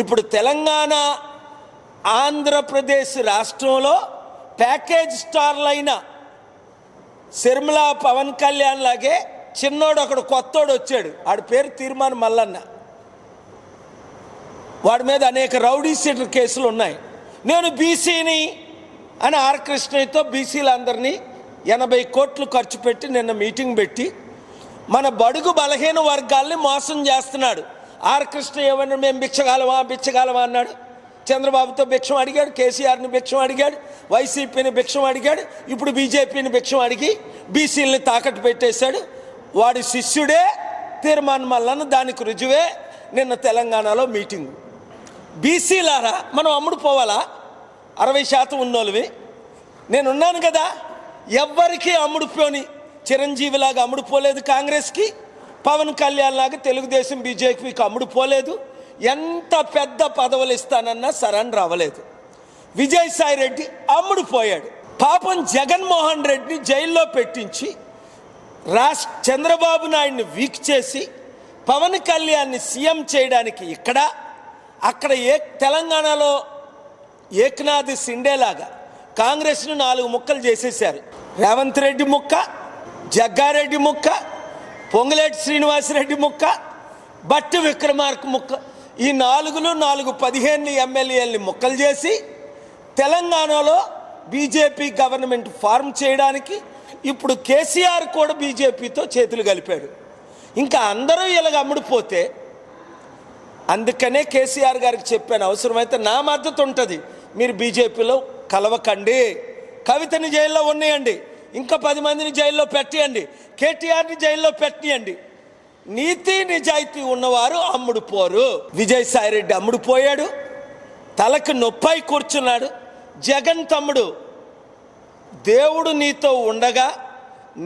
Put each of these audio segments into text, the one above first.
ఇప్పుడు తెలంగాణ ఆంధ్రప్రదేశ్ రాష్ట్రంలో ప్యాకేజ్ స్టార్లైన శర్మిల పవన్ కళ్యాణ్ లాగే చిన్నోడు ఒకడు కొత్తోడు వచ్చాడు. ఆడి పేరు తీర్మాన్ మల్లన్న. వాడి మీద అనేక రౌడీ షీటర్ కేసులు ఉన్నాయి. నేను బీసీని అని ఆర్ కృష్ణయ్యతో బీసీలందరినీ 80 కోట్లు ఖర్చు పెట్టి నిన్న మీటింగ్ పెట్టి మన బడుగు బలహీన వర్గాల్ని మోసం చేస్తున్నాడు. ఆర్ కృష్ణయ్య ఏమన్నా మేము బిచ్చగాలమా అన్నాడు. చంద్రబాబుతో భిక్షం అడిగాడు, కేసీఆర్ని భిక్షం అడిగాడు, వైసీపీని భిక్షం అడిగాడు, ఇప్పుడు బీజేపీని భిక్షం అడిగి బీసీలని తాకట్టు పెట్టేశాడు. వాడి శిష్యుడే తీర్మాన్ మల్లన్న. దానికి రుజువే నిన్న తెలంగాణలో మీటింగ్. బీసీలారా మనం అమ్ముడు పోవాలా? 60% ఉన్నోళ్ళవి. నేనున్నాను కదా, ఎవ్వరికీ అమ్ముడుపోని చిరంజీవిలాగా అమ్ముడుపోలేదు కాంగ్రెస్కి, పవన్ కళ్యాణ్ లాగా తెలుగుదేశం బీజేపీకి అమ్ముడుపోలేదు. ఎంత పెద్ద పదవులు ఇస్తానన్నా సరెండర్ అవ్వలేదు. విజయసాయి రెడ్డి అమ్ముడుపోయాడు. పాపం జగన్మోహన్ రెడ్డిని జైల్లో పెట్టించి చంద్రబాబు నాయుడిని వీక్ చేసి పవన్ కళ్యాణ్ని సీఎం చేయడానికి అక్కడ తెలంగాణలో ఏక్నాథ్ సిండేలాగా కాంగ్రెస్ను 4 ముక్కలు చేసేశారు. రేవంత్ రెడ్డి ముక్క, జగ్గారెడ్డి ముక్క, పొంగులేటి శ్రీనివాసరెడ్డి ముక్క, బట్టి విక్రమార్క ముక్క. ఈ 4 15 ఎమ్మెల్యేలని ముక్కలు చేసి తెలంగాణలో బీజేపీ గవర్నమెంట్ ఫార్మ్ చేయడానికి ఇప్పుడు కేసీఆర్ కూడా బీజేపీతో చేతులు కలిపాడు. ఇంకా అందరూ ఇలాగ అమ్ముడుపోతే, అందుకనే కేసీఆర్ గారికి చెప్పాను, అవసరమైతే నా మద్దతు ఉంటుంది, మీరు బీజేపీలో కలవకండి, కవితని జైల్లో ఉన్నయండి, ఇంకా 10 మందిని జైల్లో పెట్టియండి, కేటీఆర్ని జైల్లో పెట్టియండి. నీతి నిజాయితీ ఉన్నవారు అమ్ముడుపోరు. విజయసాయి రెడ్డి అమ్ముడుపోయాడు, తలకు నొప్పై కూర్చున్నాడు. జగన్ తమ్ముడు, దేవుడు నీతో ఉండగా,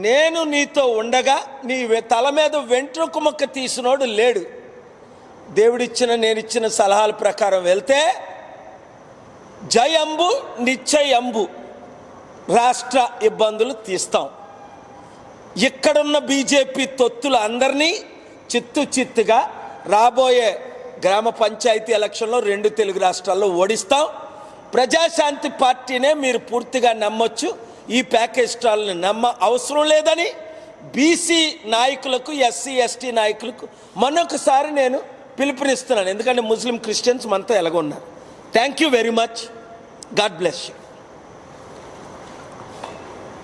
నేను నీతో ఉండగా నీ తల మీద వెంట్రుక మొక్క తీసినోడు లేడు. దేవుడిచ్చిన నేనిచ్చిన సలహాల ప్రకారం వెళ్తే జై అంబు నిశ్చయ అంబు, రాష్ట్ర ఇబ్బందులు తీస్తాం. ఇక్కడున్న బీజేపీ తొత్తులు అందరినీ చిత్తుగా రాబోయే గ్రామ పంచాయతీ ఎలక్షన్లో 2 తెలుగు రాష్ట్రాల్లో ఓడిస్తాం. ప్రజాశాంతి పార్టీనే మీరు పూర్తిగా నమ్మొచ్చు. ఈ ప్యాకేజ్ స్టాల్ని నమ్మ అవసరం లేదని బీసీ నాయకులకు, ఎస్సీ ఎస్టీ నాయకులకు మరొకసారి నేను పిలుపునిస్తున్నాను. ఎందుకంటే ముస్లిం క్రిస్టియన్స్ మనతో ఎలాగొన్నారు. Thank you very much. God bless you.